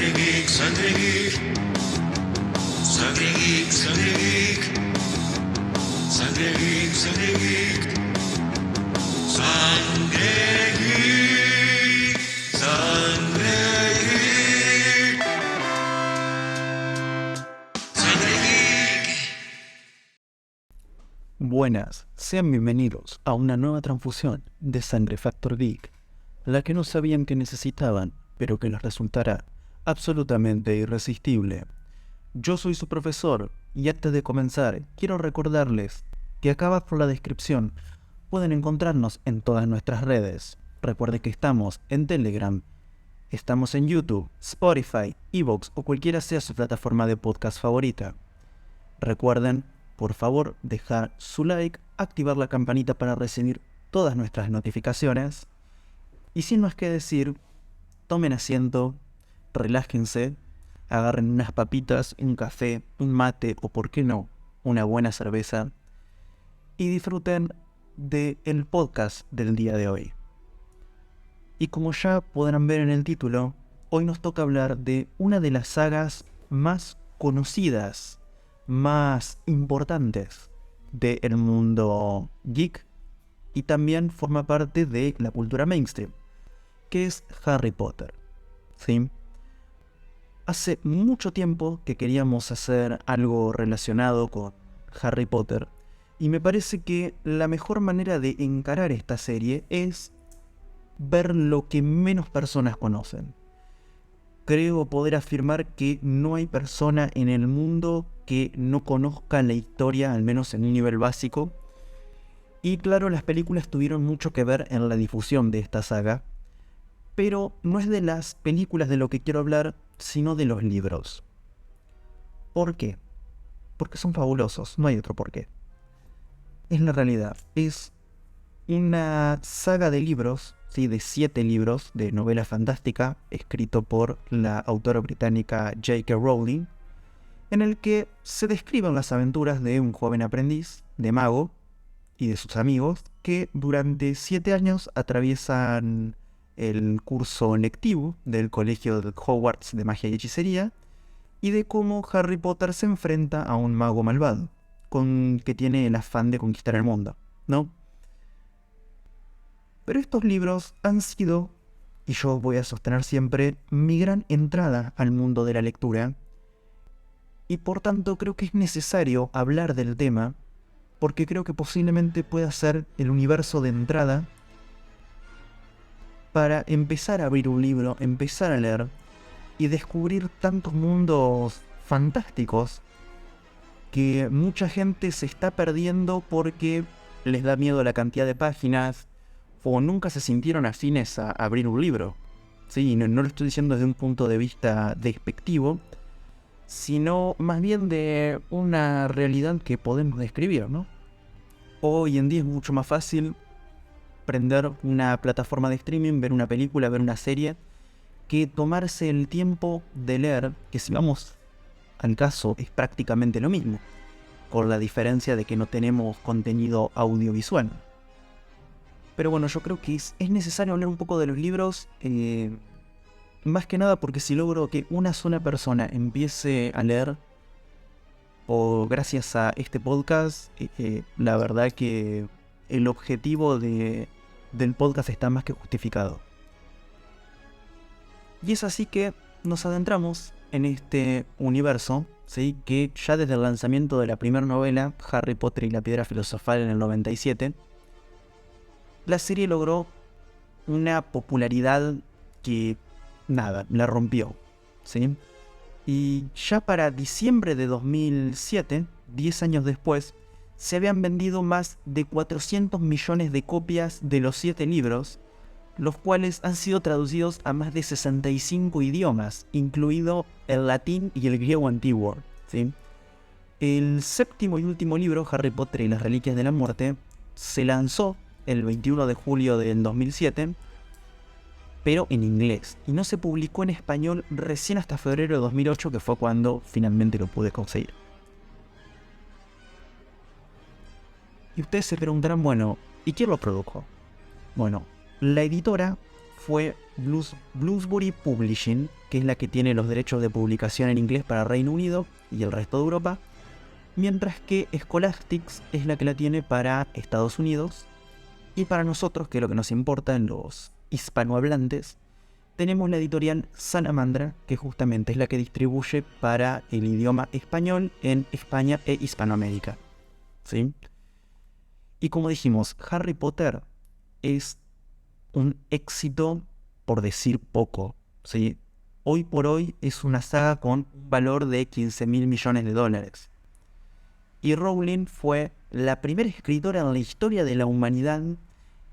Sangre Geek, Sangre Geek. Sangre Geek, Sangre Geek. Sangre Geek, Sangre Geek. Sangre Geek, Sangre Geek. Sangre Geek. Buenas, sean bienvenidos a una nueva transfusión de Sangre Factor Geek, la que no sabían que necesitaban, pero que les resultará absolutamente irresistible. Yo soy su profesor, y antes de comenzar, quiero recordarles que acá abajo en la descripción pueden encontrarnos en todas nuestras redes. Recuerden que estamos en Telegram, estamos en YouTube, Spotify, Evox o cualquiera sea su plataforma de podcast favorita. Recuerden, por favor, dejar su like, activar la campanita para recibir todas nuestras notificaciones. Y sin más que decir, tomen asiento, relájense, agarren unas papitas, un café, un mate o, por qué no, una buena cerveza y disfruten del podcast del día de hoy. Y como ya podrán ver en el título, hoy nos toca hablar de una de las sagas más conocidas, más importantes del mundo geek y también forma parte de la cultura mainstream, que es Harry Potter. ¿Sí? Hace mucho tiempo que queríamos hacer algo relacionado con Harry Potter y me parece que la mejor manera de encarar esta serie es ver lo que menos personas conocen. Creo poder afirmar que no hay persona en el mundo que no conozca la historia, al menos en un nivel básico. Y claro, las películas tuvieron mucho que ver en la difusión de esta saga, pero no es de las películas de lo que quiero hablar, sino de los libros. ¿Por qué? Porque son fabulosos, no hay otro por qué. Es la realidad, es una saga de libros, ¿sí? De 7 libros de novela fantástica, escrito por la autora británica J.K. Rowling, en el que se describen las aventuras de un joven aprendiz de mago y de sus amigos que durante 7 años atraviesan el curso lectivo del colegio de Hogwarts de magia y hechicería, y de cómo Harry Potter se enfrenta a un mago malvado, que tiene el afán de conquistar el mundo, ¿no? Pero estos libros han sido, y yo voy a sostener siempre, mi gran entrada al mundo de la lectura, y por tanto creo que es necesario hablar del tema, porque creo que posiblemente pueda ser el universo de entrada para empezar a abrir un libro, empezar a leer y descubrir tantos mundos fantásticos que mucha gente se está perdiendo porque les da miedo la cantidad de páginas o nunca se sintieron afines a abrir un libro. Sí, no lo estoy diciendo desde un punto de vista despectivo, sino más bien de una realidad que podemos describir, ¿no? Hoy en día es mucho más fácil prender una plataforma de streaming, ver una película, ver una serie, que tomarse el tiempo de leer, que si vamos al caso es prácticamente lo mismo, con la diferencia de que no tenemos contenido audiovisual. Pero bueno, yo creo que es necesario hablar un poco de los libros, más que nada porque si logro que una sola persona empiece a leer, o gracias a este podcast, la verdad que el objetivo del podcast está más que justificado. Y es así que nos adentramos en este universo, ¿sí? Que ya desde el lanzamiento de la primera novela, Harry Potter y la Piedra Filosofal en el 97, la serie logró una popularidad que, nada, la rompió, ¿sí? Y ya para diciembre de 2007, 10 años después, se habían vendido más de 400 millones de copias de los 7 libros, los cuales han sido traducidos a más de 65 idiomas, incluido el latín y el griego antiguo, ¿sí? El séptimo y último libro, Harry Potter y las Reliquias de la Muerte, se lanzó el 21 de julio del 2007, pero en inglés, y no se publicó en español recién hasta febrero de 2008, que fue cuando finalmente lo pude conseguir. Y ustedes se preguntarán, bueno, ¿y quién lo produjo? Bueno, la editora fue Bloomsbury Publishing, que es la que tiene los derechos de publicación en inglés para Reino Unido y el resto de Europa, mientras que Scholastics es la que la tiene para Estados Unidos. Y para nosotros, que es lo que nos importa en los hispanohablantes, tenemos la editorial Salamandra, que justamente es la que distribuye para el idioma español en España e Hispanoamérica, ¿sí? Y como dijimos, Harry Potter es un éxito por decir poco, ¿sí? Hoy por hoy es una saga con un valor de 15.000 millones de dólares. Y Rowling fue la primera escritora en la historia de la humanidad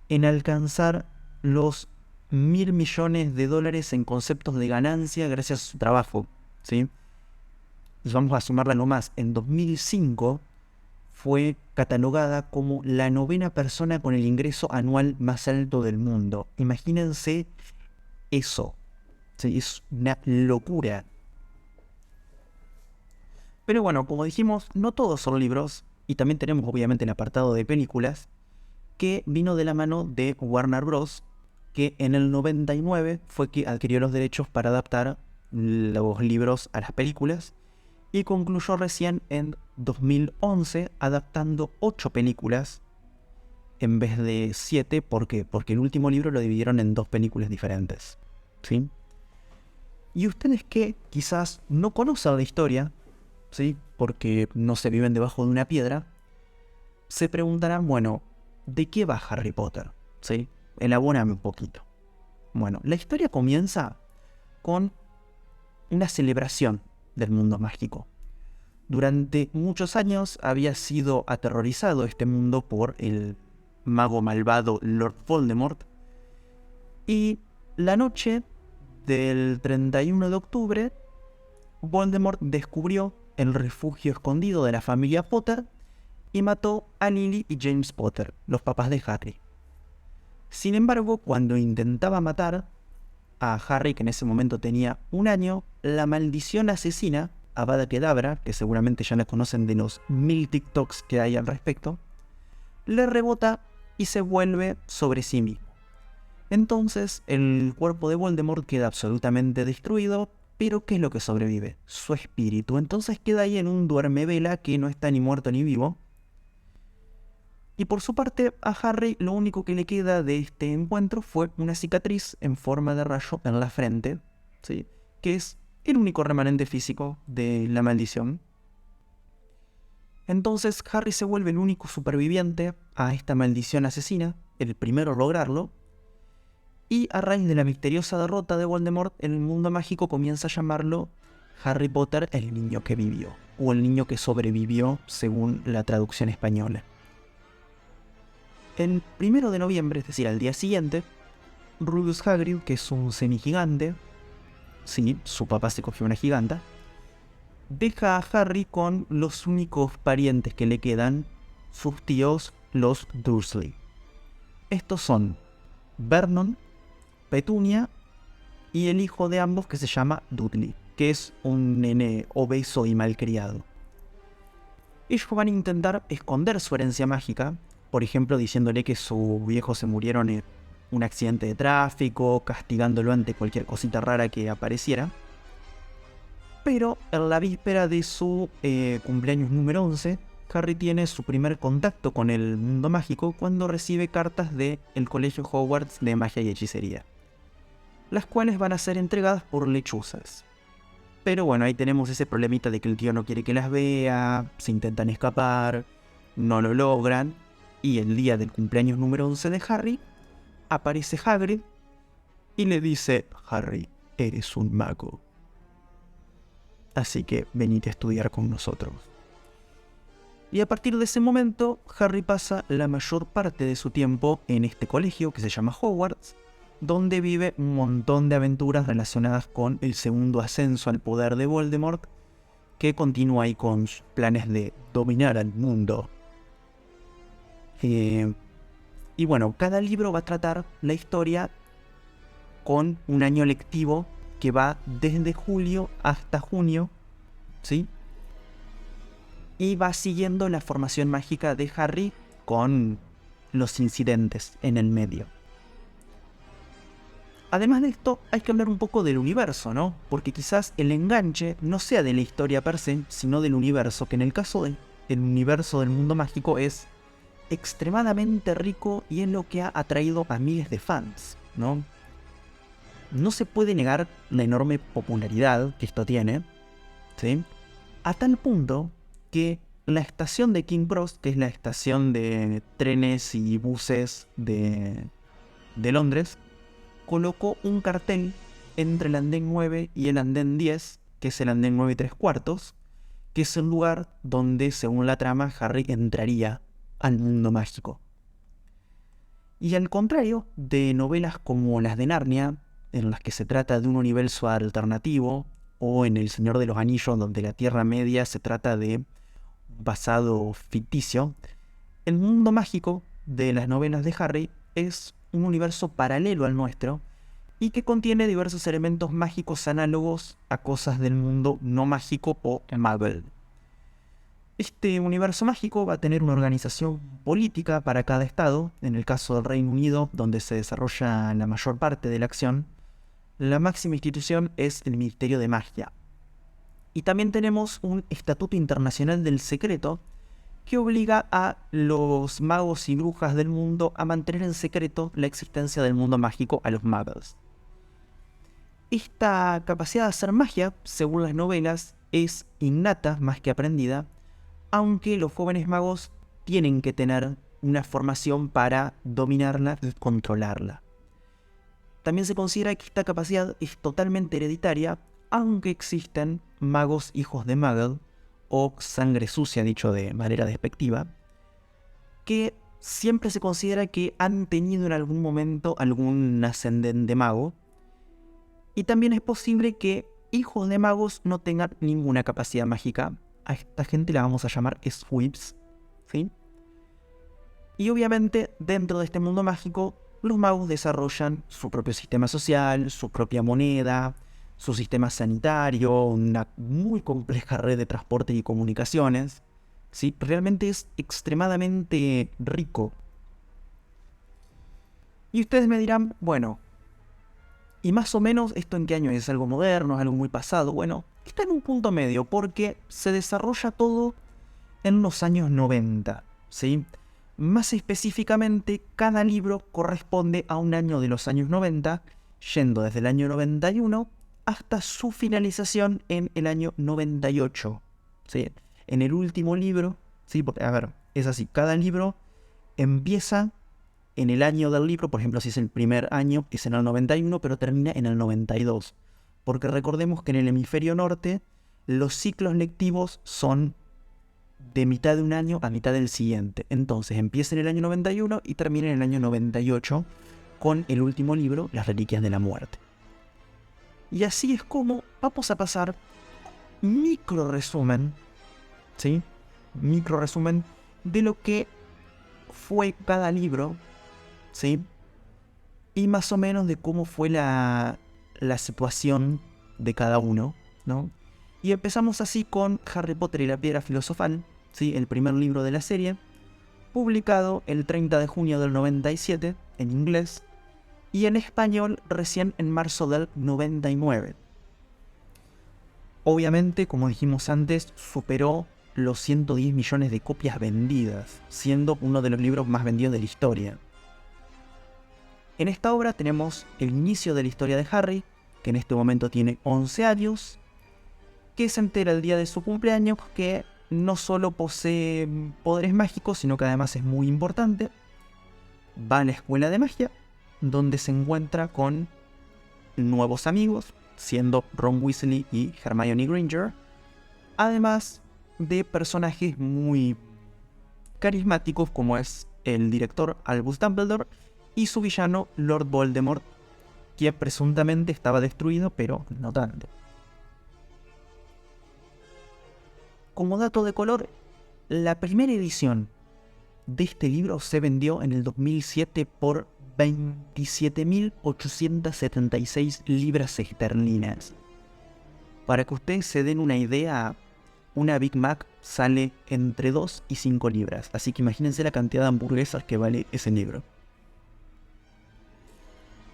en alcanzar los 1.000 millones de dólares en conceptos de ganancia gracias a su trabajo, ¿sí? Y vamos a sumarla nomás. En 2005 fue catalogada como la 9ª persona con el ingreso anual más alto del mundo. Imagínense eso. Sí, es una locura. Pero bueno, como dijimos, no todos son libros. Y también tenemos obviamente el apartado de películas, que vino de la mano de Warner Bros., que en el 99 fue que adquirió los derechos para adaptar los libros a las películas, y concluyó recién en 2011 adaptando 8 películas en vez de 7. ¿Por qué? Porque el último libro lo dividieron en 2 películas diferentes, ¿sí? Y ustedes que quizás no conocen la historia, ¿sí?, porque no se viven debajo de una piedra, se preguntarán, bueno, ¿de qué va Harry Potter? ¿Sí? Elabórame un poquito. Bueno, la historia comienza con una celebración del mundo mágico. Durante muchos años había sido aterrorizado este mundo por el mago malvado Lord Voldemort, y la noche del 31 de octubre, Voldemort descubrió el refugio escondido de la familia Potter y mató a Lily y James Potter, los papás de Harry. Sin embargo, cuando intentaba matar a Harry, que en ese momento tenía 1 año, la maldición asesina, Avada Kedavra, que seguramente ya la conocen de los 1000 TikToks que hay al respecto, le rebota y se vuelve sobre sí mismo. Entonces, el cuerpo de Voldemort queda absolutamente destruido, pero ¿qué es lo que sobrevive? Su espíritu. Entonces queda ahí en un duermevela que no está ni muerto ni vivo. Y por su parte, a Harry lo único que le queda de este encuentro fue una cicatriz en forma de rayo en la frente, ¿sí?, que es el único remanente físico de la maldición. Entonces Harry se vuelve el único superviviente a esta maldición asesina, el primero a lograrlo, y a raíz de la misteriosa derrota de Voldemort, el mundo mágico comienza a llamarlo Harry Potter el niño que vivió, o el niño que sobrevivió según la traducción española. El 1 de noviembre, es decir, al día siguiente, Rubius Hagrid, que es un semigigante, sí, su papá se cogió una giganta, deja a Harry con los únicos parientes que le quedan, sus tíos, los Dursley. Estos son Vernon, Petunia y el hijo de ambos, que se llama Dudley, que es un nene obeso y malcriado. Ellos van a intentar esconder su herencia mágica, por ejemplo diciéndole que sus viejos se murieron en un accidente de tráfico, castigándolo ante cualquier cosita rara que apareciera. Pero en la víspera de su cumpleaños número 11, Harry tiene su primer contacto con el mundo mágico cuando recibe cartas del Colegio Hogwarts de Magia y Hechicería, las cuales van a ser entregadas por lechuzas. Pero bueno, ahí tenemos ese problemita de que el tío no quiere que las vea, se intentan escapar, no lo logran, y el día del cumpleaños número 11 de Harry, aparece Hagrid y le dice: Harry, eres un mago, así que venite a estudiar con nosotros. Y a partir de ese momento, Harry pasa la mayor parte de su tiempo en este colegio que se llama Hogwarts, donde vive un montón de aventuras relacionadas con el segundo ascenso al poder de Voldemort, que continúa ahí con sus planes de dominar al mundo. Y bueno, cada libro va a tratar la historia con un año lectivo que va desde julio hasta junio, ¿sí? Y va siguiendo la formación mágica de Harry con los incidentes en el medio. Además de esto, hay que hablar un poco del universo, ¿no? Porque quizás el enganche no sea de la historia per se, sino del universo, que en el caso del universo del mundo mágico es extremadamente rico y es lo que ha atraído a miles de fans, ¿no? No se puede negar la enorme popularidad que esto tiene, ¿sí? A tal punto que la estación de King Cross, que es la estación de trenes y buses de Londres, colocó un cartel entre el andén 9 y el andén 10, que es el andén 9 y 3/4, que es el lugar donde, según la trama, Harry entraría al mundo mágico. Y al contrario de novelas como las de Narnia, en las que se trata de un universo alternativo, o en El Señor de los Anillos, donde la Tierra Media se trata de un pasado ficticio, el mundo mágico de las novelas de Harry es un universo paralelo al nuestro y que contiene diversos elementos mágicos análogos a cosas del mundo no mágico o Muggle. Este universo mágico va a tener una organización política para cada estado. En el caso del Reino Unido, donde se desarrolla la mayor parte de la acción, la máxima institución es el Ministerio de Magia. Y también tenemos un Estatuto Internacional del Secreto que obliga a los magos y brujas del mundo a mantener en secreto la existencia del mundo mágico a los muggles. Esta capacidad de hacer magia, según las novelas, es innata más que aprendida, aunque los jóvenes magos tienen que tener una formación para dominarla y controlarla. También se considera que esta capacidad es totalmente hereditaria, aunque existen magos hijos de Muggle, o sangre sucia, dicho de manera despectiva, que siempre se considera que han tenido en algún momento algún ascendente mago, y también es posible que hijos de magos no tengan ninguna capacidad mágica. A esta gente la vamos a llamar Sweeps, ¿sí? Y obviamente, dentro de este mundo mágico, los magos desarrollan su propio sistema social, su propia moneda, su sistema sanitario, una muy compleja red de transporte y comunicaciones, ¿sí? Realmente es extremadamente rico. Y ustedes me dirán, bueno, ¿y más o menos esto en qué año es? ¿Algo moderno? ¿Es algo muy pasado? Bueno, está en un punto medio porque se desarrolla todo en los años 90, ¿sí? Más específicamente, cada libro corresponde a un año de los años 90, yendo desde el año 91 hasta su finalización en el año 98, ¿sí? En el último libro, ¿sí? Porque, a ver, es así, cada libro empieza en el año del libro, por ejemplo, si es el primer año, es en el 91, pero termina en el 92. Porque recordemos que en el hemisferio norte, los ciclos lectivos son de mitad de un año a mitad del siguiente. Entonces empieza en el año 91 y termina en el año 98 con el último libro, Las Reliquias de la Muerte. Y así es como vamos a pasar micro resumen, ¿sí? Micro resumen de lo que fue cada libro, ¿sí? Y más o menos de cómo fue la situación de cada uno, ¿no? Y empezamos así con Harry Potter y la Piedra Filosofal, ¿sí? El primer libro de la serie, publicado el 30 de junio del 97 en inglés y en español recién en marzo del 99. Obviamente, como dijimos antes, superó los 110 millones de copias vendidas, siendo uno de los libros más vendidos de la historia. En esta obra tenemos el inicio de la historia de Harry, que en este momento tiene 11 años, que se entera el día de su cumpleaños que no solo posee poderes mágicos, sino que además es muy importante. Va a la escuela de magia, donde se encuentra con nuevos amigos, siendo Ron Weasley y Hermione Granger, además de personajes muy carismáticos como es el director Albus Dumbledore y su villano Lord Voldemort, quien presuntamente estaba destruido, pero no tanto. Como dato de color, la primera edición de este libro se vendió en el 2007 por 27.876 libras esterlinas. Para que ustedes se den una idea, una Big Mac sale entre 2 y 5 libras. Así que imagínense la cantidad de hamburguesas que vale ese libro.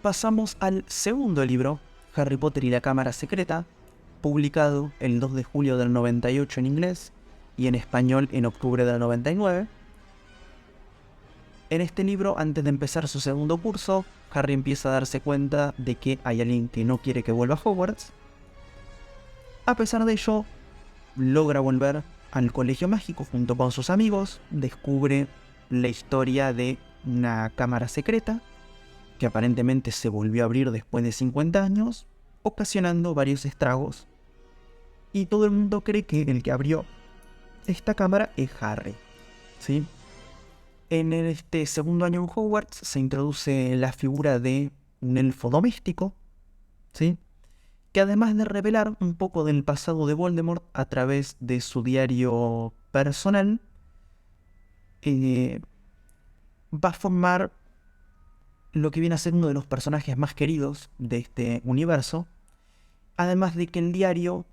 pasamos al segundo libro, Harry Potter y la Cámara Secreta, publicado el 2 de julio del 98 en inglés y en español en octubre del 99. En este libro, antes de empezar su segundo curso, Harry empieza a darse cuenta de que hay alguien que no quiere que vuelva a Hogwarts. A pesar de ello, logra volver al colegio mágico junto con sus amigos, descubre la historia de una cámara secreta que aparentemente se volvió a abrir después de 50 años, ocasionando varios estragos. Y todo el mundo cree que el que abrió esta cámara es Harry, ¿sí? En este segundo año en Hogwarts se introduce la figura de un elfo doméstico, ¿sí? Que además de revelar un poco del pasado de Voldemort a través de su diario personal, va a formar lo que viene a ser uno de los personajes más queridos de este universo, además de que el diario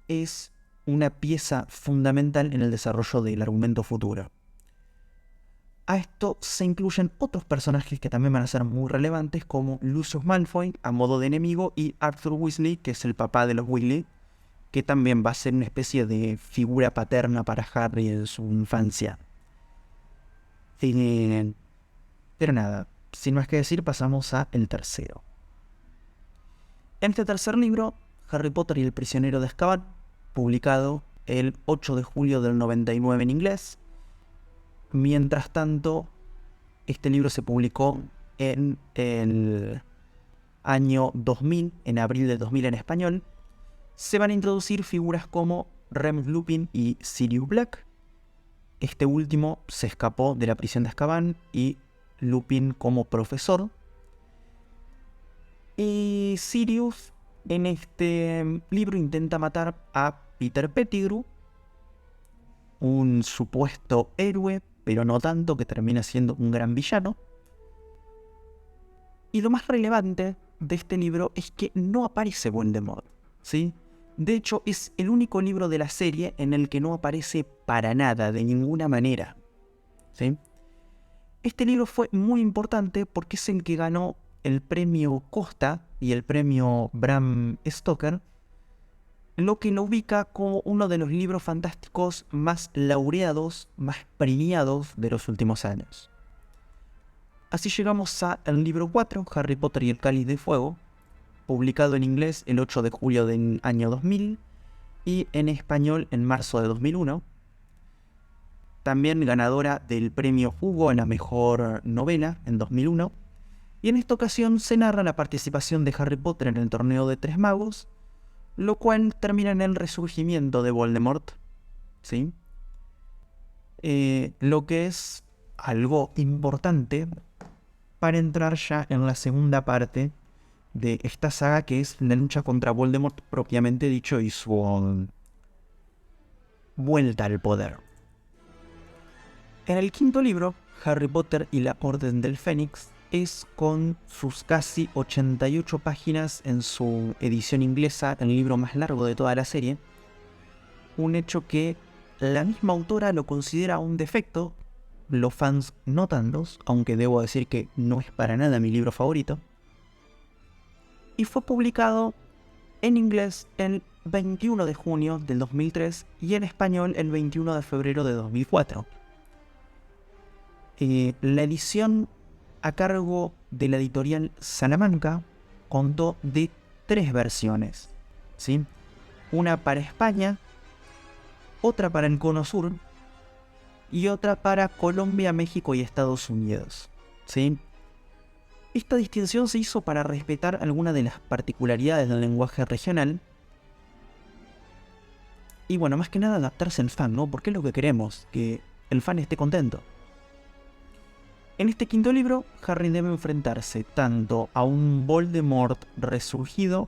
es una pieza fundamental en el desarrollo del argumento futuro. A esto se incluyen otros personajes que también van a ser muy relevantes, como Lucius Malfoy a modo de enemigo y Arthur Weasley, que es el papá de los Weasley, que también va a ser una especie de figura paterna para Harry en su infancia. Pero nada, sin más que decir, pasamos a el tercero. En este tercer libro, Harry Potter y el prisionero de Azkaban, publicado el 8 de julio del 99 en inglés. Mientras tanto, este libro se publicó en el año 2000, en abril de 2000 en español. Se van a introducir figuras como Remus Lupin y Sirius Black. Este último se escapó de la prisión de Azkaban y Lupin como profesor. Y Sirius en este libro intenta matar a Peter Pettigrew, un supuesto héroe, pero no tanto, que termina siendo un gran villano. Y lo más relevante de este libro es que no aparece Voldemort, ¿sí? De hecho, es el único libro de la serie en el que no aparece para nada, de ninguna manera, ¿sí? Este libro fue muy importante porque es el que ganó el premio Costa y el premio Bram Stoker, lo que lo ubica como uno de los libros fantásticos más laureados, más premiados de los últimos años. Así llegamos al libro 4, Harry Potter y el Cáliz de Fuego, publicado en inglés el 8 de julio del año 2000 y en español en marzo de 2001. También ganadora del premio Hugo en la mejor novela en 2001. Y en esta ocasión se narra la participación de Harry Potter en el torneo de Tres Magos, lo cual termina en el resurgimiento de Voldemort, ¿sí? Lo que es algo importante para entrar ya en la segunda parte de esta saga, que es la lucha contra Voldemort propiamente dicho y su vuelta al poder. En el quinto libro, Harry Potter y la Orden del Fénix, es con sus casi 88 páginas en su edición inglesa, el libro más largo de toda la serie, un hecho que la misma autora lo considera un defecto, los fans no tantos, aunque debo decir que no es para nada mi libro favorito, y fue publicado en inglés el 21 de junio del 2003 y en español el 21 de febrero de 2004. La edición a cargo de la editorial Salamanca contó de 3 versiones, ¿sí? Una para España, otra para el Cono Sur y otra para Colombia, México y Estados Unidos, ¿sí? Esta distinción se hizo para respetar algunas de las particularidades del lenguaje regional y bueno, más que nada adaptarse al fan, ¿no? Porque es lo que queremos, que el fan esté contento. En este quinto libro, Harry debe enfrentarse tanto a un Voldemort resurgido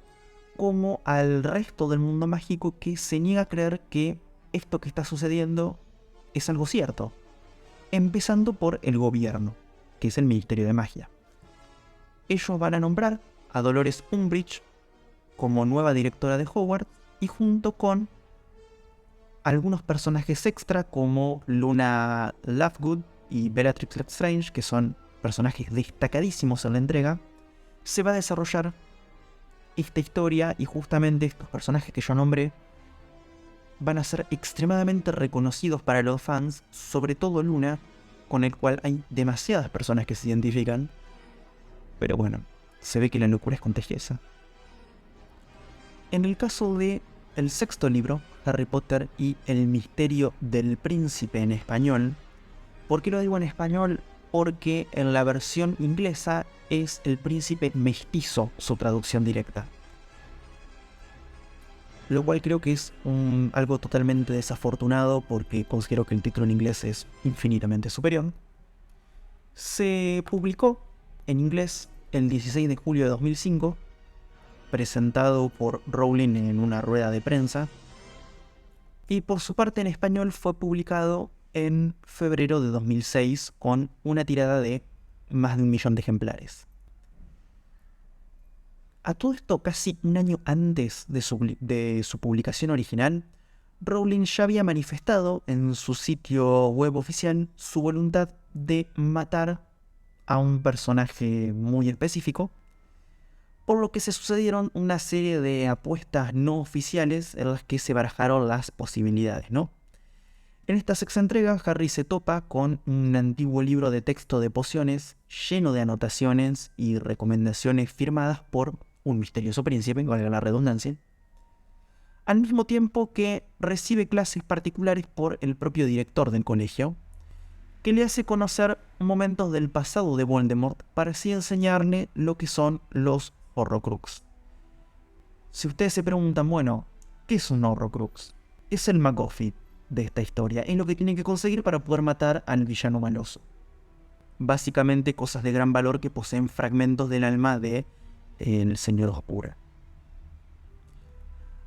como al resto del mundo mágico que se niega a creer que esto que está sucediendo es algo cierto. Empezando por el gobierno, que es el Ministerio de Magia. Ellos van a nombrar a Dolores Umbridge como nueva directora de Hogwarts y junto con algunos personajes extra como Luna Lovegood y Bellatrix Lestrange, que son personajes destacadísimos en la entrega, se va a desarrollar esta historia y justamente estos personajes que yo nombré van a ser extremadamente reconocidos para los fans, sobre todo Luna, con el cual hay demasiadas personas que se identifican. Pero bueno, se ve que la locura es contagiosa. En el caso de el sexto libro, Harry Potter y el misterio del príncipe en español, ¿por qué lo digo en español? Porque en la versión inglesa es el príncipe mestizo su traducción directa. Lo cual creo que es algo totalmente desafortunado porque considero que el título en inglés es infinitamente superior. Se publicó en inglés el 16 de julio de 2005, presentado por Rowling en una rueda de prensa, y por su parte en español fue publicado en febrero de 2006 con una tirada de más de 1 millón de ejemplares. A todo esto, casi un año antes de su publicación original, Rowling ya había manifestado en su sitio web oficial su voluntad de matar a un personaje muy específico, por lo que se sucedieron una serie de apuestas no oficiales en las que se barajaron las posibilidades, ¿no? En esta sexta entrega, Harry se topa con un antiguo libro de texto de pociones lleno de anotaciones y recomendaciones firmadas por un misterioso príncipe, valga la redundancia, al mismo tiempo que recibe clases particulares por el propio director del colegio, que le hace conocer momentos del pasado de Voldemort para así enseñarle lo que son los Horrocrux. Si ustedes se preguntan, bueno, ¿qué es un Horrocrux? Es el MacGuffin de esta historia, es lo que tienen que conseguir para poder matar al villano maloso. Básicamente cosas de gran valor que poseen fragmentos del alma de el Señor Oscura.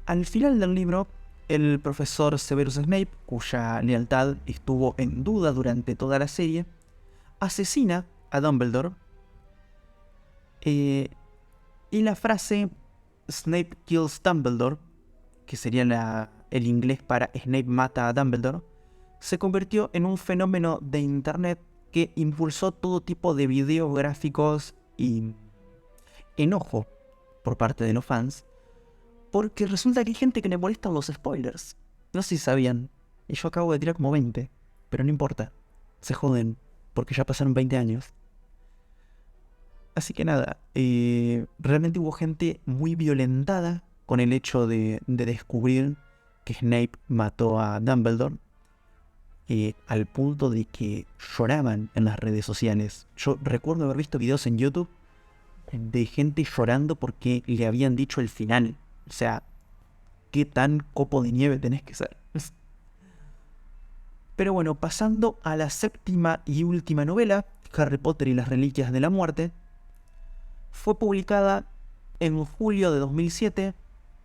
Al final del libro, el profesor Severus Snape, cuya lealtad estuvo en duda durante toda la serie, asesina a Dumbledore, y la frase Snape kills Dumbledore, que sería el inglés para Snape mata a Dumbledore, se convirtió en un fenómeno de internet que impulsó todo tipo de videos gráficos y enojo por parte de los fans, porque resulta que hay gente que le molestan los spoilers. No sé si sabían, y yo acabo de tirar como 20, pero no importa, se joden, porque ya pasaron 20 años. Así que nada, realmente hubo gente muy violentada con el hecho de descubrir que Snape mató a Dumbledore, al punto de que lloraban en las redes sociales. Yo recuerdo haber visto videos en YouTube de gente llorando porque le habían dicho el final. O sea, ¿qué tan copo de nieve tenés que ser? Pero bueno, pasando a la séptima y última novela, Harry Potter y las Reliquias de la Muerte, fue publicada en julio de 2007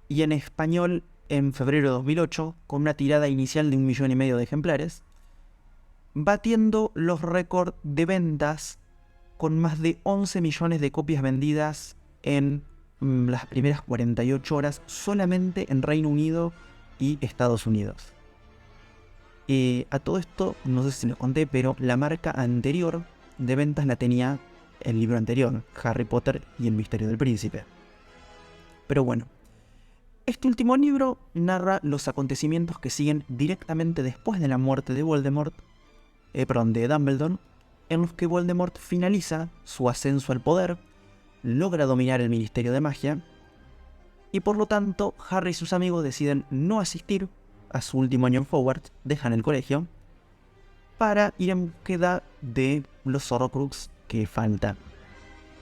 y en español en febrero de 2008, con una tirada inicial de 1,5 millones de ejemplares, batiendo los récords de ventas con más de 11 millones de copias vendidas en las primeras 48 horas solamente en Reino Unido y Estados Unidos. A todo esto, no sé si les conté, pero la marca anterior de ventas la tenía el libro anterior, Harry Potter y el misterio del príncipe. Pero bueno, este último libro narra los acontecimientos que siguen directamente después de la muerte de de Dumbledore, en los que Voldemort finaliza su ascenso al poder, logra dominar el Ministerio de Magia, y por lo tanto Harry y sus amigos deciden no asistir a su último año en Hogwarts, dejan el colegio, para ir en búsqueda de los Horrocrux que faltan.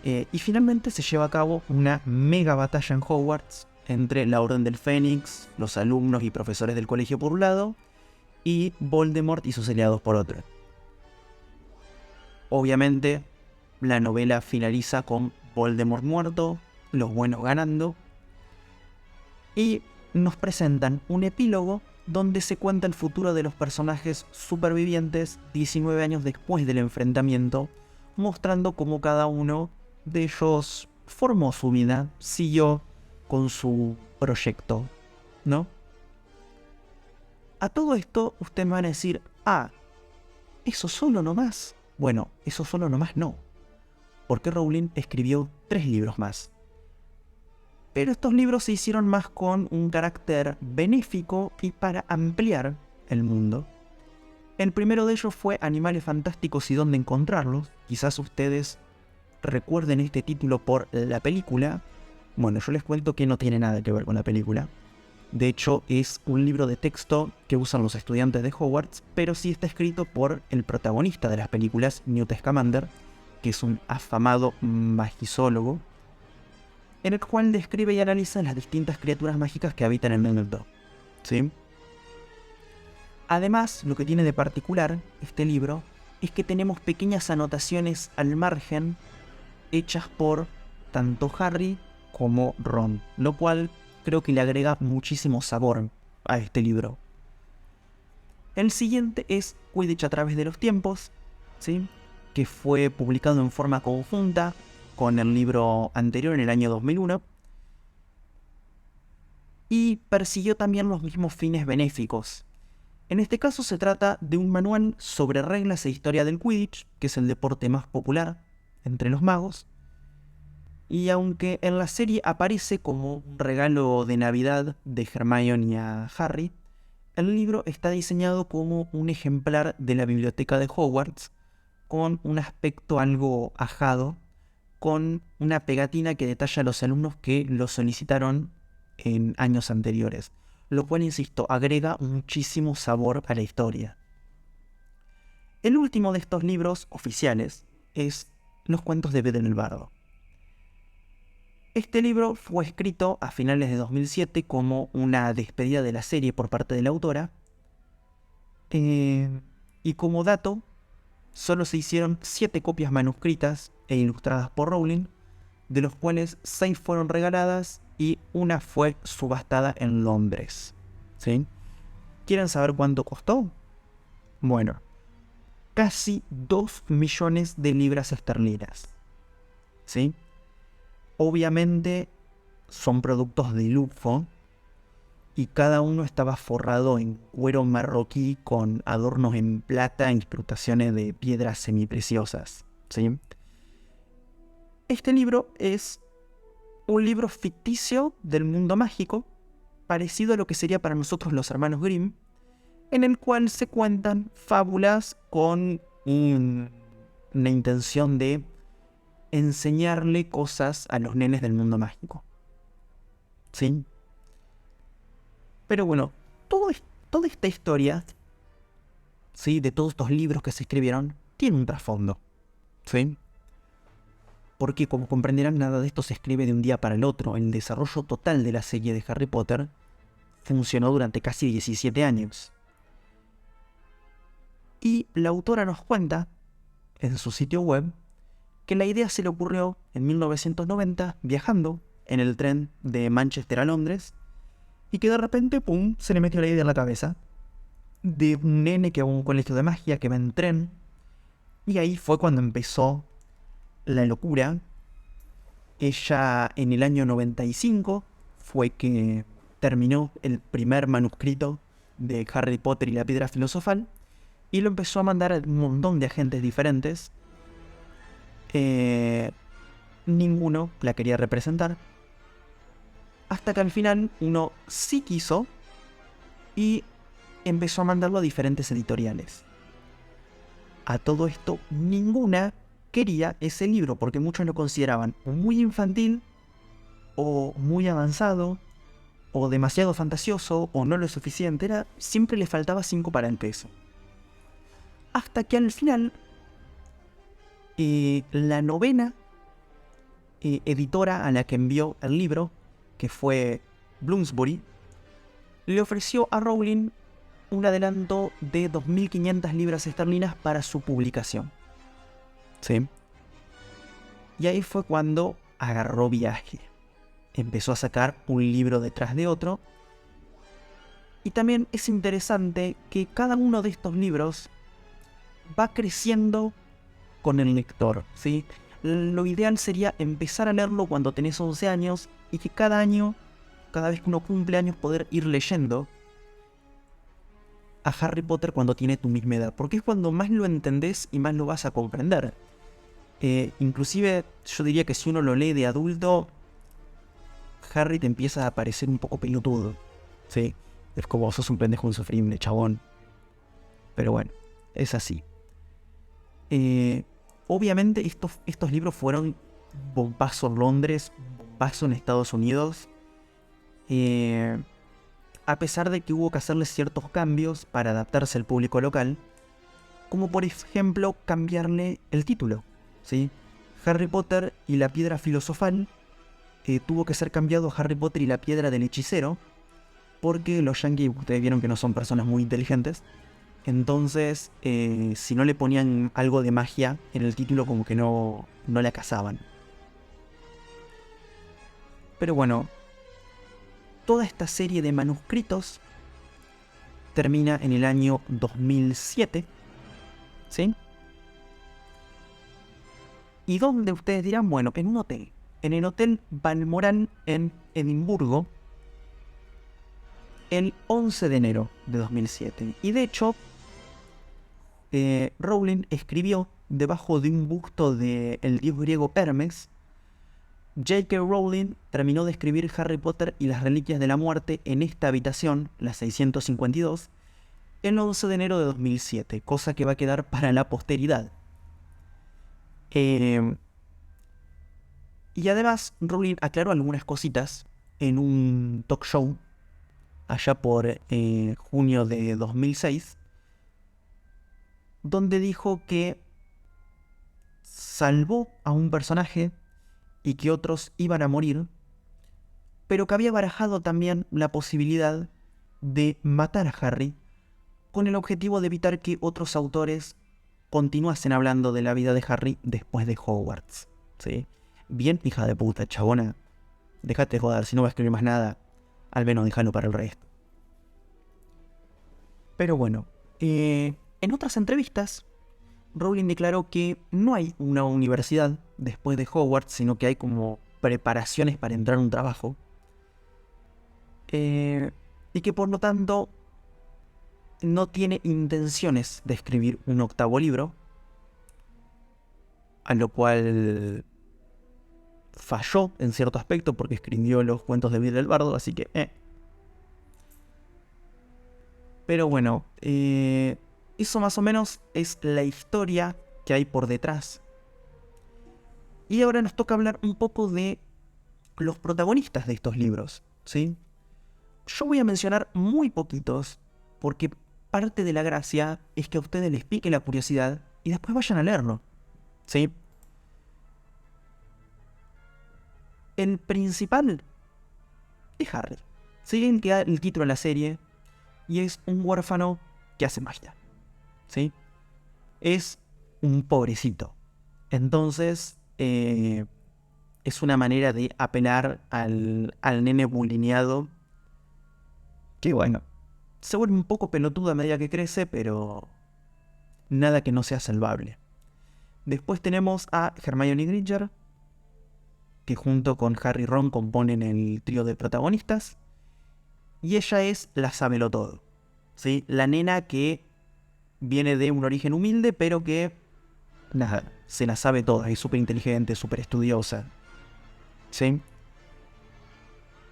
Y finalmente se lleva a cabo una mega batalla en Hogwarts entre la Orden del Fénix, los alumnos y profesores del colegio por un lado, y Voldemort y sus aliados por otro. Obviamente, la novela finaliza con Voldemort muerto, los buenos ganando, y nos presentan un epílogo donde se cuenta el futuro de los personajes supervivientes 19 años después del enfrentamiento, mostrando cómo cada uno de ellos formó su vida, siguió con su proyecto, ¿no? A todo esto ustedes me van a decir, ¿eso solo nomás? Bueno, eso solo nomás no. porque Rowling escribió 3 libros más. Pero estos libros se hicieron más con un carácter benéfico y para ampliar el mundo. El primero de ellos fue Animales Fantásticos y dónde encontrarlos. Quizás ustedes recuerden este título por la película. Bueno, yo les cuento que no tiene nada que ver con la película. De hecho, es un libro de texto que usan los estudiantes de Hogwarts, pero sí está escrito por el protagonista de las películas, Newt Scamander, que es un afamado magizólogo, en el cual describe y analiza las distintas criaturas mágicas que habitan en el mundo. ¿Sí? Además, lo que tiene de particular este libro es que tenemos pequeñas anotaciones al margen hechas por tanto Harry como Ron, lo cual creo que le agrega muchísimo sabor a este libro. El siguiente es Quidditch a través de los tiempos, ¿sí? Que fue publicado en forma conjunta con el libro anterior en el año 2001 y persiguió también los mismos fines benéficos. En este caso se trata de un manual sobre reglas e historia del Quidditch, que es el deporte más popular entre los magos, y aunque en la serie aparece como un regalo de Navidad de Hermione a Harry, el libro está diseñado como un ejemplar de la biblioteca de Hogwarts, con un aspecto algo ajado, con una pegatina que detalla a los alumnos que lo solicitaron en años anteriores, lo cual, insisto, agrega muchísimo sabor a la historia. El último de estos libros oficiales es Los cuentos de Beden el Bardo. Este libro fue escrito a finales de 2007 como una despedida de la serie por parte de la autora, y como dato, solo se hicieron 7 copias manuscritas e ilustradas por Rowling, de los cuales 6 fueron regaladas y una fue subastada en Londres. ¿Sí? ¿Quieren saber cuánto costó? Bueno, casi 2 millones de libras esterlinas. ¿Sí? Obviamente son productos de lujo y cada uno estaba forrado en cuero marroquí con adornos en plata e incrustaciones de piedras semipreciosas. ¿Sí? Este libro es un libro ficticio del mundo mágico, parecido a lo que sería para nosotros los hermanos Grimm, en el cual se cuentan fábulas con una intención de enseñarle cosas a los nenes del mundo mágico. ¿Sí? Pero bueno, toda esta historia, ¿sí?, de todos estos libros que se escribieron, tiene un trasfondo. ¿Sí? Porque, como comprenderán, nada de esto se escribe de un día para el otro. El desarrollo total de la serie de Harry Potter funcionó durante casi 17 años. Y la autora nos cuenta, en su sitio web, que la idea se le ocurrió en 1990, viajando en el tren de Manchester a Londres, y que de repente, ¡pum!, se le metió la idea en la cabeza de un nene que va a un colegio de magia, que va en tren, y ahí fue cuando empezó la locura. Ella, en el año 95, fue que terminó el primer manuscrito de Harry Potter y la Piedra Filosofal, y lo empezó a mandar a un montón de agentes diferentes. Ninguno la quería representar, hasta que al final uno sí quiso y empezó a mandarlo a diferentes editoriales. A todo esto, ninguna quería ese libro porque muchos lo consideraban muy infantil o muy avanzado o demasiado fantasioso o no lo suficiente. Siempre le faltaba 5 para el peso. Hasta que al final la novena editora a la que envió el libro, que fue Bloomsbury, le ofreció a Rowling un adelanto de 2.500 libras esterlinas para su publicación. ¿Sí? Y ahí fue cuando agarró viaje. Empezó a sacar un libro detrás de otro. Y también es interesante que cada uno de estos libros va creciendo con el lector, ¿sí? Lo ideal sería empezar a leerlo cuando tenés 11 años y que cada año, cada vez que uno cumple años, poder ir leyendo a Harry Potter cuando tiene tu misma edad, porque es cuando más lo entendés y más lo vas a comprender. Inclusive yo diría que si uno lo lee de adulto, Harry te empieza a parecer un poco pelotudo. ¿Sí? Es como sos un pendejo insufrible, chabón. Pero bueno, es así. Obviamente estos libros fueron bombazo en Londres, bombazo en Estados Unidos. A pesar de que hubo que hacerle ciertos cambios para adaptarse al público local, como por ejemplo cambiarle el título, ¿sí? Harry Potter y la Piedra Filosofal tuvo que ser cambiado a Harry Potter y la Piedra del Hechicero, porque los yankees, ustedes vieron que no son personas muy inteligentes, entonces si no le ponían algo de magia en el título como que no la cazaban. Pero bueno, toda esta serie de manuscritos termina en el año 2007, ¿sí? ¿Y dónde ustedes dirán? Bueno, en un hotel. En el Hotel Balmoral en Edimburgo, el 11 de enero de 2007. Y de hecho, Rowling escribió debajo de un busto del dios griego Hermes. J.K. Rowling terminó de escribir Harry Potter y las Reliquias de la Muerte en esta habitación, la 652, el 11 de enero de 2007, cosa que va a quedar para la posteridad. Y además, Rowling aclaró algunas cositas en un talk show allá por junio de 2006, donde dijo que salvó a un personaje y que otros iban a morir, pero que había barajado también la posibilidad de matar a Harry con el objetivo de evitar que otros autores continuasen hablando de la vida de Harry después de Hogwarts, ¿sí? Bien, hija de puta, chabona. Dejate de joder, si no va a escribir más nada, al menos déjalo para el resto. Pero bueno, en otras entrevistas, Rowling declaró que no hay una universidad después de Hogwarts, sino que hay como preparaciones para entrar a un trabajo. Y que por lo tanto no tiene intenciones de escribir un octavo libro, a lo cual falló en cierto aspecto porque escribió los cuentos de Videl el Bardo, así que Pero bueno, eso más o menos es la historia que hay por detrás. Y ahora nos toca hablar un poco de los protagonistas de estos libros, ¿sí? Yo voy a mencionar muy poquitos, porque parte de la gracia es que a ustedes les pique la curiosidad y después vayan a leerlo, ¿sí? El principal es Harry, ¿sí? El que da el título a la serie, y es un huérfano que hace magia, ¿sí? Es un pobrecito. Entonces, es una manera de apelar al nene bulineado, que bueno, se vuelve un poco pelotudo a medida que crece, pero nada que no sea salvable. Después tenemos a Hermione Granger, que junto con Harry y Ron componen el trío de protagonistas. Y ella es la sabelotodo, ¿sí? La nena que viene de un origen humilde, pero que nada, se la sabe toda, es súper inteligente, súper estudiosa, ¿sí?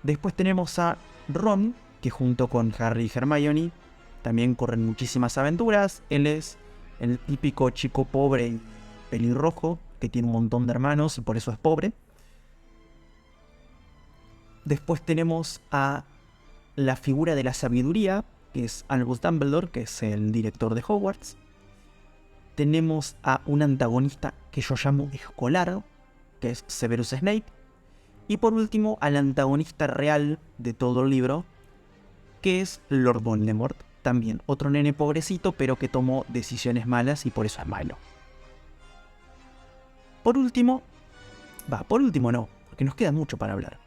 Después tenemos a Ron, que junto con Harry y Hermione también corren muchísimas aventuras. Él es el típico chico pobre y pelirrojo, que tiene un montón de hermanos y por eso es pobre. Después tenemos a la figura de la sabiduría, que es Albus Dumbledore, que es el director de Hogwarts. Tenemos a un antagonista que yo llamo escolar, que es Severus Snape. Y por último, al antagonista real de todo el libro, que es Lord Voldemort. También otro nene pobrecito, pero que tomó decisiones malas y por eso es malo. Por último no, porque nos queda mucho para hablar.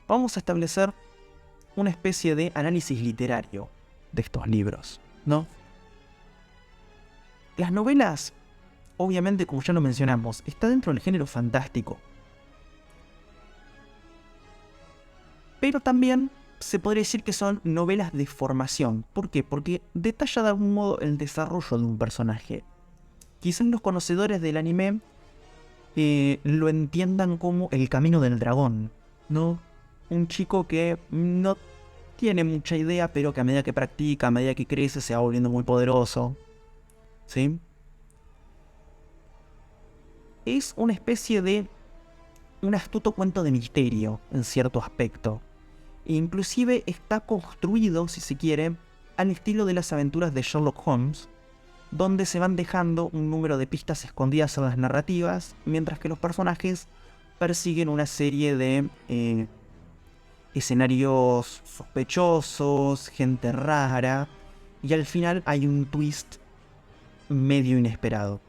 Vamos a establecer una especie de análisis literario de estos libros, ¿no? Las novelas, obviamente, como ya lo mencionamos, está dentro del género fantástico. Pero también se podría decir que son novelas de formación. ¿Por qué? Porque detalla de algún modo el desarrollo de un personaje. quizás los conocedores del anime lo entiendan como el camino del dragón, ¿no? Un chico que no tiene mucha idea, pero que a medida que practica, a medida que crece, se va volviendo muy poderoso, ¿sí? Es una especie de un astuto cuento de misterio, en cierto aspecto. E inclusive está construido, si se quiere, al estilo de las aventuras de Sherlock Holmes, donde se van dejando un número de pistas escondidas en las narrativas, mientras que los personajes persiguen una serie de escenarios sospechosos, gente rara, y al final hay un twist medio inesperado,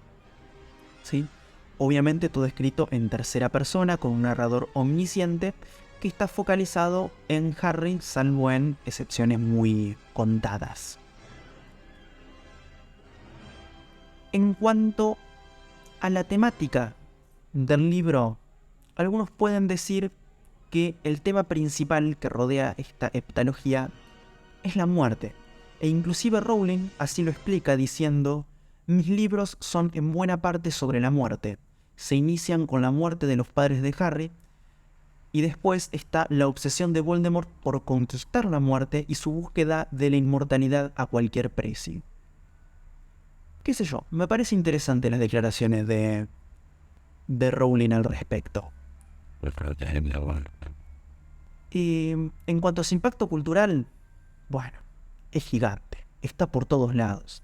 ¿sí? Obviamente todo escrito en tercera persona con un narrador omnisciente que está focalizado en Harry, salvo en excepciones muy contadas. En cuanto a la temática del libro, algunos pueden decir que el tema principal que rodea esta heptalogía es la muerte, e inclusive Rowling así lo explica diciendo: mis libros son en buena parte sobre la muerte. Se inician con la muerte de los padres de Harry, y después está la obsesión de Voldemort por conquistar la muerte y su búsqueda de la inmortalidad a cualquier precio. Qué sé yo, me parece interesante las declaraciones de Rowling al respecto. Y en cuanto a su impacto cultural, bueno, es gigante, está por todos lados.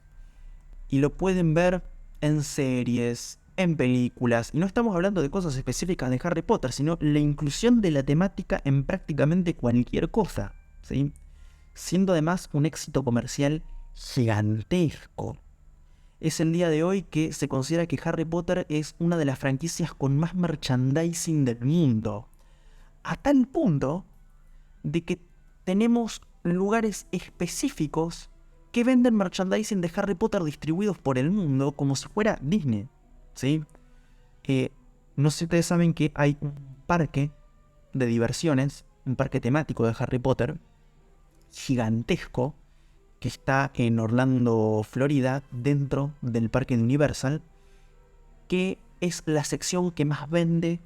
Y lo pueden ver en series, en películas, y no estamos hablando de cosas específicas de Harry Potter, sino la inclusión de la temática en prácticamente cualquier cosa, ¿sí? Siendo además un éxito comercial gigantesco. Es el día de hoy que se considera que Harry Potter es una de las franquicias con más merchandising del mundo, a tal punto de que tenemos lugares específicos que venden merchandising de Harry Potter distribuidos por el mundo como si fuera Disney, ¿sí? No sé si ustedes saben que hay un parque de diversiones, un parque temático de Harry Potter, gigantesco, que está en Orlando, Florida, dentro del parque de Universal, que es la sección que más vende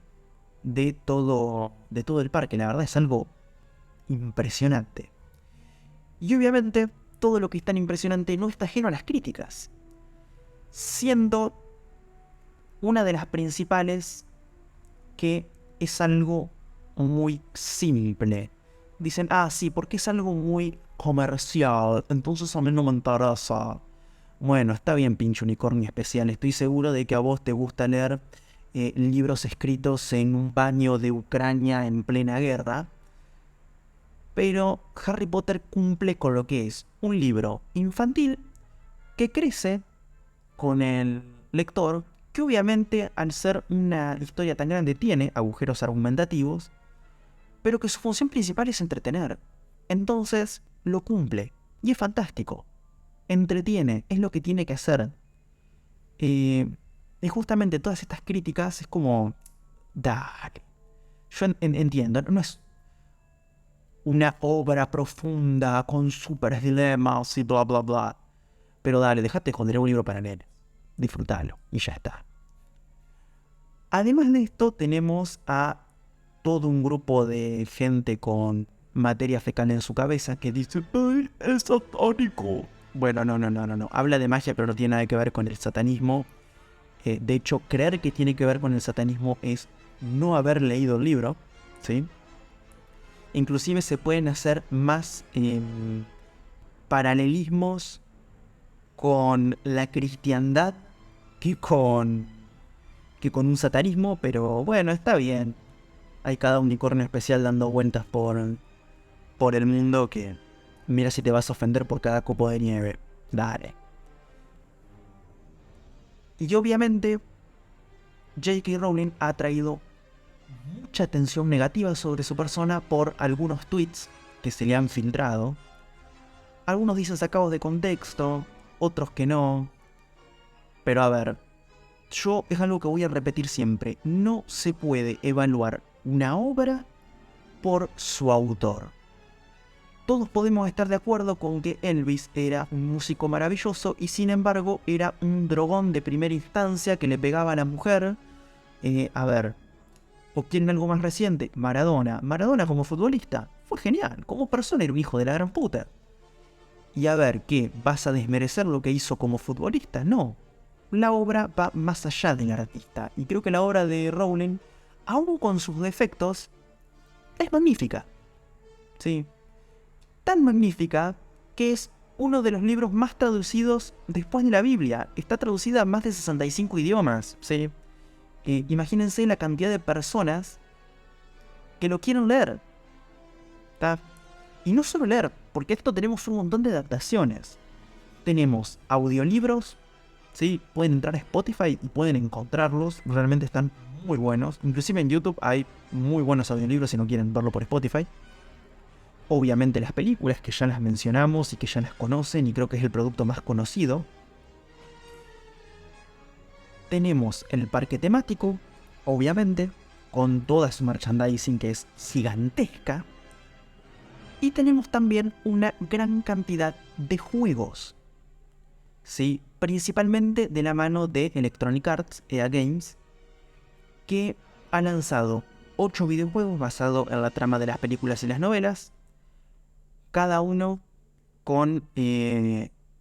de todo el parque. La verdad es algo impresionante. Y obviamente todo lo que es tan impresionante no está ajeno a las críticas, siendo una de las principales que es algo muy simple. Dicen, sí, porque es algo muy comercial, entonces a mí no me interesa. Bueno, está bien, pinche unicornio especial, estoy seguro de que a vos te gusta leer libros escritos en un baño de Ucrania en plena guerra, pero Harry Potter cumple con lo que es un libro infantil que crece con el lector, que obviamente al ser una historia tan grande tiene agujeros argumentativos, pero que su función principal es entretener. Entonces lo cumple, y es fantástico. Entretiene, es lo que tiene que hacer. Y justamente todas estas críticas es como, dale. Yo entiendo, no es una obra profunda con super dilemas y bla bla bla. Pero dale, dejate de joder un libro para leer. Disfrútalo y ya está. Además de esto, tenemos a todo un grupo de gente con materia fecal en su cabeza que dice, ¡ay, es satánico! Bueno, no. Habla de magia, pero no tiene nada que ver con el satanismo. De hecho, creer que tiene que ver con el satanismo es no haber leído el libro, ¿sí? Inclusive se pueden hacer más paralelismos con la cristiandad que con un satanismo, pero bueno, está bien. Hay cada unicornio especial dando vueltas por el mundo que mira si te vas a ofender por cada copo de nieve. Dale. Y obviamente J.K. Rowling ha traído mucha atención negativa sobre su persona por algunos tweets que se le han filtrado. Algunos dicen sacados de contexto, otros que no. Pero a ver, yo es algo que voy a repetir siempre. No se puede evaluar una obra por su autor. todos podemos estar de acuerdo con que Elvis era un músico maravilloso y sin embargo era un drogón de primera instancia que le pegaba a la mujer. ¿O quieren algo más reciente? Maradona. Maradona como futbolista fue genial. Como persona era un hijo de la gran puta. Y ¿qué? ¿Vas a desmerecer lo que hizo como futbolista? No. La obra va más allá del artista. Y creo que la obra de Rowling, aun con sus defectos, es magnífica. Sí. Tan magnífica que es uno de los libros más traducidos después de la Biblia. Está traducida a más de 65 idiomas. Sí. Imagínense la cantidad de personas que lo quieren leer. ¿Está? Y no solo leer, porque esto tenemos un montón de adaptaciones. Tenemos audiolibros, ¿sí? Pueden entrar a Spotify y pueden encontrarlos. Realmente están muy buenos. Inclusive en YouTube hay muy buenos audiolibros si no quieren verlo por Spotify. Obviamente las películas que ya las mencionamos y que ya las conocen y creo que es el producto más conocido. Tenemos el parque temático, obviamente, con toda su merchandising que es gigantesca. Y tenemos también una gran cantidad de juegos. Sí, principalmente de la mano de Electronic Arts, EA Games, que ha lanzado 8 videojuegos basados en la trama de las películas y las novelas, cada uno con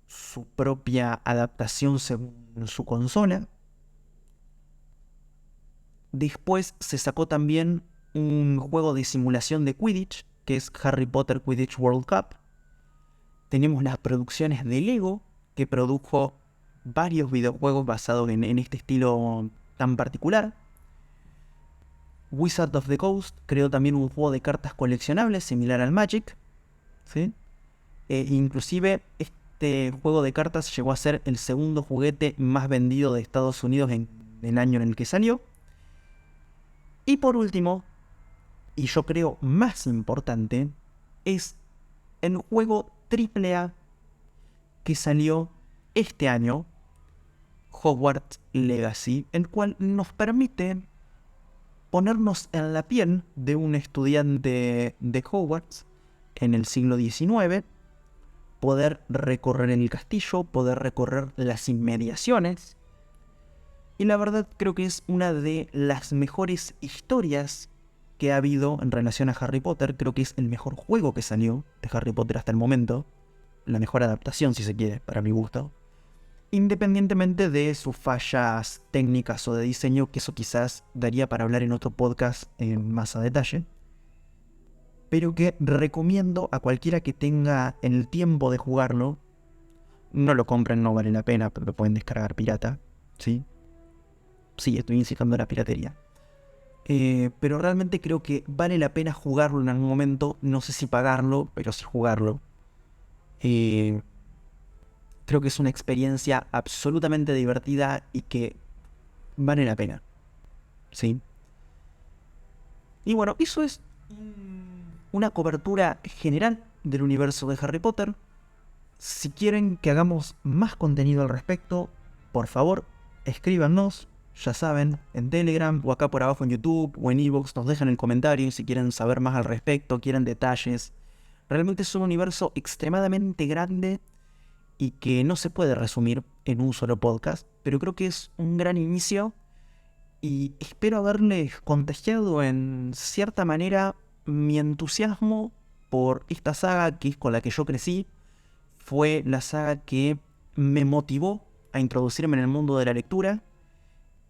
su propia adaptación según su consola. Después se sacó también un juego de simulación de Quidditch, que es Harry Potter Quidditch World Cup. Tenemos las producciones de Lego, que produjo varios videojuegos basados en este estilo tan particular. Wizard of the Coast creó también un juego de cartas coleccionables similar al Magic, ¿sí? Inclusive este juego de cartas llegó a ser el segundo juguete más vendido de Estados Unidos en el año en el que salió. Y por último, y yo creo más importante, es el juego AAA que salió este año, Hogwarts Legacy, el cual nos permite ponernos en la piel de un estudiante de Hogwarts en el siglo XIX, poder recorrer el castillo, poder recorrer las inmediaciones. Y la verdad creo que es una de las mejores historias que ha habido en relación a Harry Potter. Creo que es el mejor juego que salió de Harry Potter hasta el momento. La mejor adaptación, si se quiere, para mi gusto. Independientemente de sus fallas técnicas o de diseño, que eso quizás daría para hablar en otro podcast más a detalle. Pero que recomiendo a cualquiera que tenga el tiempo de jugarlo. No lo compren, no vale la pena, pero lo pueden descargar pirata, ¿sí? Sí, estoy incitando a la piratería. Pero realmente creo que vale la pena jugarlo en algún momento. No sé si pagarlo, pero sí jugarlo. Creo que es una experiencia absolutamente divertida y que vale la pena. ¿Sí? Y bueno, eso es una cobertura general del universo de Harry Potter. Si quieren que hagamos más contenido al respecto, por favor, escríbanos. Ya saben, en Telegram o acá por abajo en YouTube o en iVoox nos dejan el comentario si quieren saber más al respecto, quieren detalles. Realmente es un universo extremadamente grande y que no se puede resumir en un solo podcast, pero creo que es un gran inicio y espero haberles contagiado en cierta manera mi entusiasmo por esta saga que es con la que yo crecí. Fue la saga que me motivó a introducirme en el mundo de la lectura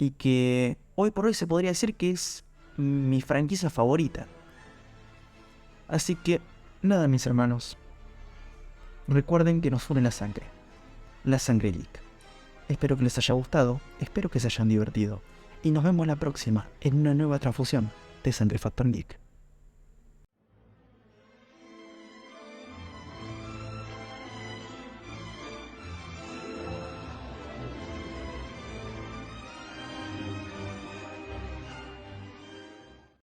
y que hoy por hoy se podría decir que es mi franquicia favorita. Así que, nada, mis hermanos. Recuerden que nos une la sangre geek. Espero que les haya gustado, espero que se hayan divertido. Y nos vemos la próxima en una nueva transfusión de Sangre Factor Geek.